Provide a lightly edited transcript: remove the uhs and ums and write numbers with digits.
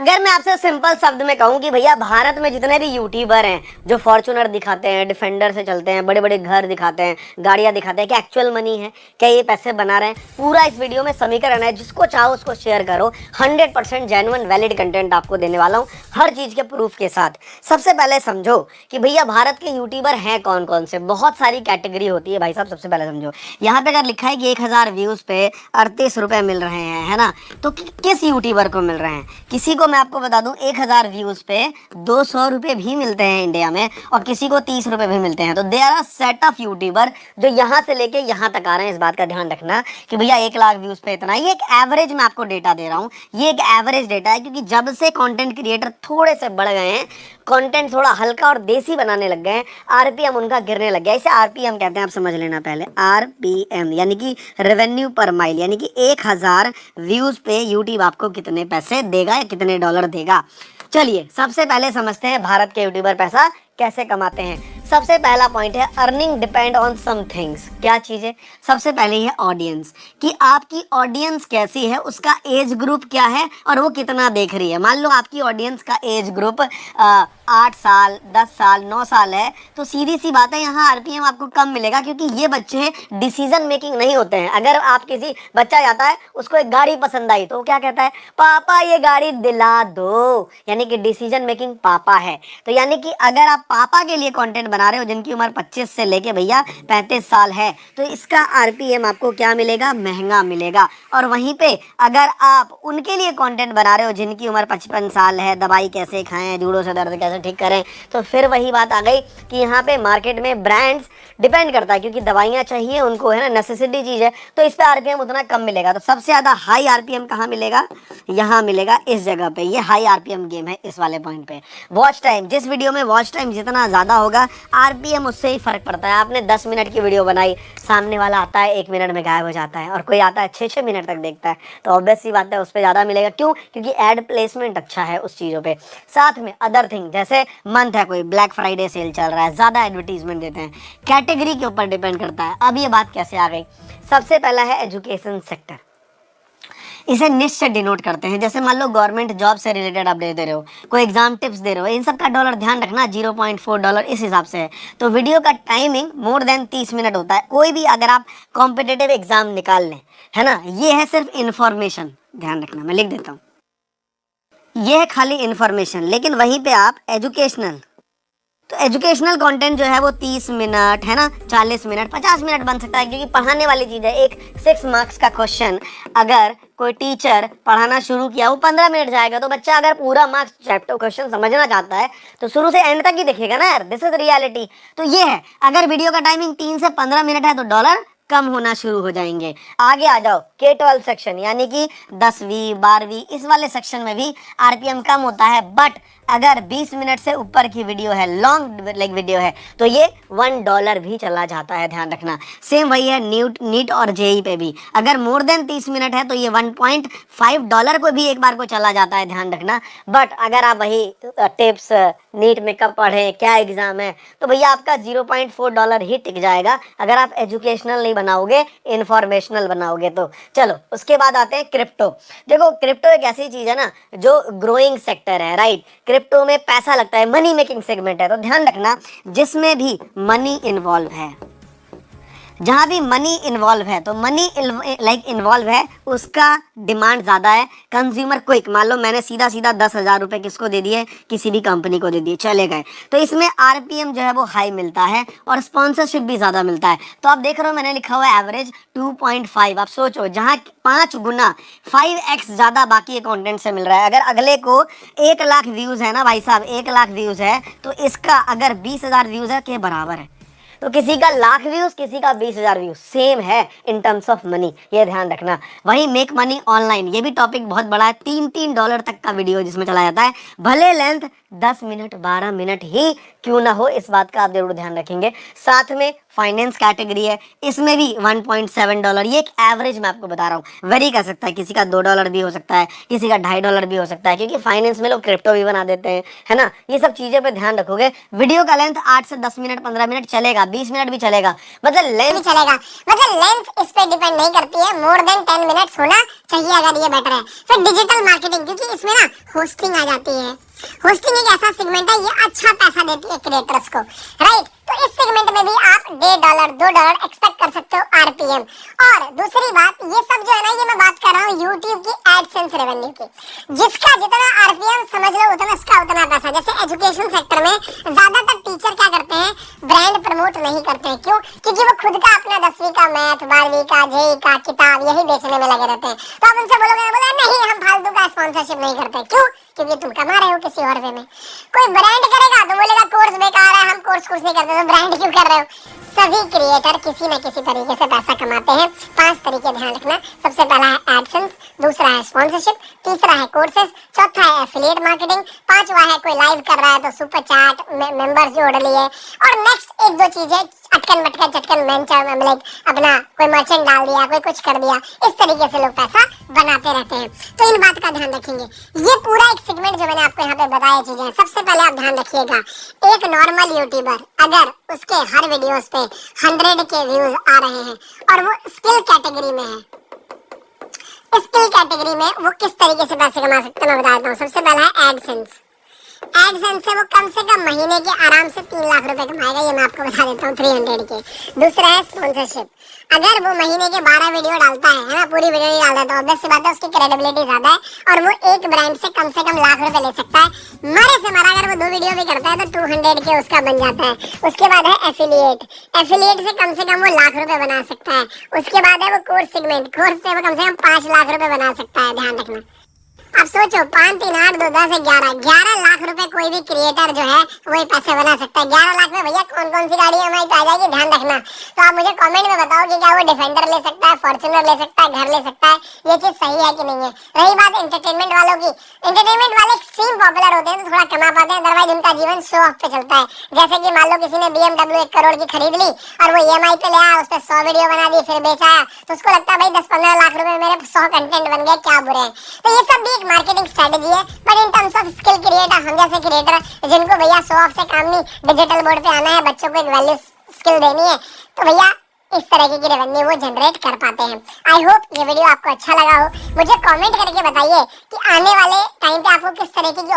अगर मैं आपसे सिंपल शब्द में कहूँ कि भैया भारत में जितने भी यूट्यूबर हैं जो फॉर्च्यूनर दिखाते हैं, डिफेंडर से चलते हैं, बड़े बड़े घर दिखाते हैं, गाड़ियां दिखाते हैं, क्या एक्चुअल मनी है, क्या ये पैसे बना रहे हैं, पूरा इस वीडियो में समीकरण है। जिसको चाहो उसको शेयर करो। 100% जेन्युइन वैलिड कंटेंट आपको देने वाला हूँ, हर चीज के प्रूफ के साथ। सबसे पहले समझो कि भैया भारत के यूट्यूबर हैं कौन कौन से। बहुत सारी कैटेगरी होती है भाई साहब। सबसे पहले समझो, यहाँ पे अगर लिखा है कि 1000 व्यूज पे 38 रुपए मिल रहे हैं, है ना, तो किस यूट्यूबर को मिल रहे हैं? किसी को मैं आपको बता दूं 1000 व्यूज पे 200 रुपए भी मिलते हैं इंडिया में, और किसी को 30 रुपए भी मिलते हैं। तो there are set of youtuber जो यहाँ से लेके यहाँ तक आ रहे हैं। इस बात का ध्यान रखना कि भैया 1 लाख व्यूज पे इतना। ये एक एवरेज मैं आपको डेटा दे रहा हूँ, ये एक एवरेज डेटा है, क्योंकि जब से कंटेंट क्रिएटर थोड़े से बढ़ गए हैं, कंटेंट थोड़ा हल्का और देसी बनाने लग गए हैं, आरपीएम उनका गिरने लग गया। इसे आरपीएम कहते हैं, आप समझ लेना पहले। आरपीएम यानी कि रेवेन्यू पर माइल, यानी कि 1000 व्यूज पे यूट्यूब आपको कितने पैसे देगा या कितने डॉलर देगा। चलिए सबसे पहले समझते हैं भारत के यूट्यूबर पैसा कैसे कमाते हैं। सबसे पहला पॉइंट है earning depend on some things. क्या चीज़ है? सबसे पहले है ऑडियंस, कि आपकी ऑडियंस कैसी है, उसका एज ग्रुप क्या है और वो कितना देख रही है। मान लो आपकी ऑडियंस का एज ग्रुप 8 साल, 10 साल, 9 साल है, तो सीधी सी बात है यहाँ आरपीएम आपको कम मिलेगा, क्योंकि ये बच्चे डिसीजन मेकिंग नहीं होते हैं। अगर आप किसी बच्चा जाता है, उसको एक गाड़ी पसंद आई, तो वो क्या कहता है? पापा ये गाड़ी दिला दो, यानी कि डिसीजन मेकिंग पापा है। तो यानी कि अगर आप पापा के लिए कंटेंट बना रहे हो जिनकी उम्र 25 से लेके भैया 35 साल है, तो इसका आरपीएम आपको क्या मिलेगा? महंगा मिलेगा। और वहीं पे अगर आप उनके लिए कंटेंट बना रहे हो जिनकी उम्र 55 साल है, दवाई कैसे खाएं, जूड़ों से दर्द कैसे ठीक करें, तो फिर वही बात आ गई कि यहाँ पे मार्केट में ब्रांड्स डिपेंड करता है, क्योंकि दवाइयाँ चाहिए उनको, है ना, नेसेसिटी चीज़ है, तो इस पे आरपीएम उतना कम मिलेगा। तो सबसे ज़्यादा हाई आरपीएम कहाँ मिलेगा? यहाँ मिलेगा, इस जगह पे। ये हाई आरपीएम गेम है इस वाले पॉइंट पे। वॉच टाइम, जिस वीडियो में वॉच टाइम जितना ज़्यादा होगा, आरपीएम उससे ही फर्क पड़ता है। आपने 10 मिनट की वीडियो बनाई, सामने वाला आता है 1 मिनट में गायब हो जाता है, और कोई आता है 6-6 मिनट तक देखता है, तो ऑब्वियस सी बात है उस पर ज़्यादा मिलेगा। क्यों? क्योंकि एड प्लेसमेंट अच्छा है उस चीज़ों पे। साथ में अदर थिंग, जैसे मंथ है, कोई ब्लैक फ्राइडे सेल चल रहा है, ज़्यादा एडवर्टीजमेंट देते हैं, कैटेगरी के ऊपर डिपेंड करता है। अब ये बात कैसे आ गई? सबसे पहला है एजुकेशन सेक्टर। इसे निश से डिनोट करते हैं। जैसे मान लो गवर्नमेंट जॉब से रिलेटेड आप दे रहे हो, कोई एग्जाम टिप्स दे रहे हो, इन सब का डॉलर ध्यान रखना 0.4 डॉलर इस हिसाब से है। तो वीडियो का टाइमिंग मोर देन 30 मिनट होता है। कोई भी अगर आप कॉम्पिटिटिव एग्जाम निकाल लें, है ना, ये है सिर्फ इंफॉर्मेशन, ध्यान रखना, मैं लिख देता हूँ, ये है खाली इंफॉर्मेशन। लेकिन वहीं पे आप एजुकेशनल, तो एजुकेशनल कंटेंट जो है वो 30 मिनट, है ना, 40 मिनट, 50 मिनट बन सकता है, क्योंकि पढ़ाने वाली चीज़ है। एक 6 मार्क्स का क्वेश्चन अगर कोई टीचर पढ़ाना शुरू किया, वो 15 मिनट जाएगा, तो बच्चा अगर पूरा मार्क्स चैप्टर क्वेश्चन समझना चाहता है तो शुरू से एंड तक ही देखेगा ना यार। This is reality. तो ये है, अगर वीडियो का टाइमिंग 3 से 15 मिनट है तो डॉलर कम होना शुरू हो जाएंगे। आगे आ जाओ, K-12 सेक्शन, यानी कि 10वीं 12वीं, इस वाले सेक्शन में भी आरपीएम कम होता है। बट अगर 20 मिनट से ऊपर की वीडियो है, लॉन्ग लाइक वीडियो है, तो ये $1 भी चला जाता है, ध्यान रखना। सेम वही है नीट और जेई पे भी। अगर मोर देन 30 मिनट है तो ये $1.5 को भी एक बार को चला जाता है, ध्यान रखना। बट अगर आप वही टिप्स, नीट में कब पढ़ें, क्या एग्जाम है, तो भैया आपका $0.4 ही टिक जाएगा, अगर आप एजुकेशनल नहीं बनाओगे, इंफॉर्मेशनल बनाओगे तो। चलो उसके बाद आते हैं क्रिप्टो। देखो क्रिप्टो एक ऐसी चीज है ना जो ग्रोइंग सेक्टर है, राइट। क्रिप्टो में पैसा लगता है, मनी मेकिंग सेगमेंट है। तो ध्यान रखना, जिसमें भी मनी इन्वॉल्व है, जहां भी मनी इन्वॉल्व है, तो मनी लाइक इन्वॉल्व है, उसका डिमांड ज़्यादा है। कंज्यूमर क्विक, मान लो मैंने सीधा सीधा 10,000 रुपये किसको दे दिए? किसी भी कंपनी को दे दिए, चले गए, तो इसमें आरपीएम जो है वो हाई मिलता है और स्पॉन्सरशिप भी ज़्यादा मिलता है। तो आप देख रहे हो मैंने लिखा हुआ है एवरेज 2.5। आप सोचो, जहाँ 5 गुना 5x ज़्यादा बाकी कंटेंट से मिल रहा है। अगर अगले को 1 लाख व्यूज़ है ना भाई साहब, 1 लाख व्यूज़ है, तो इसका अगर 20,000 व्यूज़ है, के बराबर है। तो किसी का लाख व्यूज, किसी का 20,000 व्यूज, सेम है इन टर्म्स ऑफ मनी, ये ध्यान रखना। वही मेक मनी ऑनलाइन, ये भी टॉपिक बहुत बड़ा है, $3 तक का वीडियो जिसमें चला जाता है, भले लेंथ 10 मिनट 12 मिनट ही क्यों ना हो, इस बात का आप जरूर ध्यान रखेंगे। साथ में फाइनेंस कैटेगरी है, इसमें भी $1.7, ये एक एवरेज मैं आपको बता रहा हूँ, वेरी कर सकता है, किसी का $2 भी हो सकता है, किसी का $2.5 भी हो सकता है, क्योंकि फाइनेंस में लोग क्रिप्टो भी बना देते हैं, है ना। ये सब चीजें पे ध्यान रखोगे। वीडियो का लेंथ 8 से 10 मिनट 15 मिनट चलेगा, 20 मिनट भी चलेगा, मतलब लेंथ चलेगा, मतलब लेंथ इस पे डिपेंड नहीं करती है, मोर देन 10 मिनट्स होना चाहिए अगर ये बेटर है। फिर डिजिटल मार्केटिंग, क्योंकि इसमें ना होस्टिंग आ जाती है। होस्टिंग एक ऐसा सेगमेंट है, ये अच्छा पैसा देती है क्रिएटर्स को, राइट। तो इस सेगमेंट में भी आप $1.5 $2 एक्सपेक्ट कर सकते हो आरपीएम। और दूसरी बात, ये सब जो है ना, ये मैं बात कर रहा हूँ यूट्यूब की एडसेंस रेवेन्यू की, जिसका जितना आरपीएम समझ लो उतना उसका उतना पैसा। जैसे एजुकेशन सेक्टर में ज्यादातर टीचर क्या करते हैं, ब्रांड प्रमोट नहीं करते हैं। क्यों? क्योंकि वो खुद का अपना 10वीं का मैथ, 12वीं का जेई का किताब यही बेचने में लगे रहते हैं। तो आप उनसे बोलोगे, बोला नहीं हम फालतू का स्पॉन्सरशिप नहीं करते। क्यों? क्योंकि तुम कमा रहे हो किसी और वे में। कोई ब्रांड करेगा तो बोलेगा कोर्स बेकार है, हम कोर्स नहीं करते, तो ब्रांड क्यों कर रहे हो। सभी क्रिएटर किसी न किसी तरीके से पैसा कमाते हैं। 5 तरीके ध्यान रखना। सबसे पहला है एडसेंस, दूसरा है स्पॉन्सरशिप, तीसरा है कोर्सेस, चौथा है एफिलिएट मार्केटिंग, पांचवा है कोई लाइव कर रहा है तो सुपर चैट मेंबर्स जोड़ लिए, और नेक्स्ट एक दो चीजें अटकन मटकन चटकन लाइक अपना कोई मर्चेंट डाल दिया, कोई कुछ कर दिया। इस तरीके से लोग पैसा बनाते रहते हैं। तो इन बात का ध्यान रखेंगे। ये पूरा एक सेगमेंट जो मैंने आपको यहाँ पे बताया चीजें, सबसे पहले आप ध्यान रखिएगा, एक नॉर्मल यूट्यूबर अगर उसके हर वीडियोस पे 100 के व्यूज आ रहे हैं और वो स्किल कैटेगरी में है, स्किल कैटेगरी में वो किस तरीके से पैसे कमा सकते हैं मैं बता देता हूँ। सबसे पहला है एडसेंस। एडसेंस से वो कम से कम महीने के आराम से 3 लाख रुपए कमाएगा, ये मैं आपको बता देता हूँ, 300 के। दूसरा है स्पॉन्सरशिप। अगर वो महीने के 12 वीडियो डालता है ना, पूरी वीडियो नहीं डालता, तो ऑब्वियस सी बात है उसकी क्रेडिबिलिटी ज्यादा है और वो एक ब्रांड से कम लाख रुपए ले सकता है। मारे से मारा अगर वो 2 वीडियो भी करता है तो 200 के उसका बन जाता है। उसके बाद है एफिलिएट। एफिलिएट से कम वो लाख रुपए बना सकता है। उसके बाद है वो कोर्स सेगमेंट। कोर्स से वो कम 5 लाख रुपए बना सकता है, ध्यान रखना। अब सोचो 5 3 8 2 10 11 लाख रुपए कोई भी क्रिएटर जो है वही पैसे बना सकता है। 11 लाख में भैया कौन कौन सी गाड़ी हमारी आ जाएगी, ध्यान रखना। तो आप मुझे कमेंट में बताओ कि क्या वो डिफेंडर ले सकता है, फॉर्च्यूनर ले सकता है, घर ले सकता है, ये चीज सही है कि नहीं है। रही बात एंटरटेनमेंट वालों की, एंटरटेनमेंट वाले एक्सट्रीम पॉपुलर होते हैं तो थोड़ा कमा पाते हैं, अदरवाइज उनका जीवन शो ऑफ पे चलता है। जैसे कि मान लो किसी ने BMW 1 करोड़ की खरीद ली और वो EMI पे ले आया, उस पर 100 वीडियो बना दी, फिर बेचाया, तो उसको लगता है भाई 10-15 लाख रुपए मेरे 100 कंटेंट बन गए, क्या बुरे हैं। तो ये सब भी एक मार्केटिंग स्ट्रेटेजी है। But in terms of skill creator, हम जैसे क्रिएटर जिनको भैया शो ऑफ से काम नहीं, डिजिटल बोर्ड पे आना है, बच्चों को एक वैल्यू स्किल देनी है, तो भैया इस तरह की रेवेन्यू वो जनरेट कर पाते हैं। आई होप ये वीडियो आपको अच्छा लगा हो। मुझे कमेंट करके बताइए कि आने वाले टाइम पे आपको किस तरीके की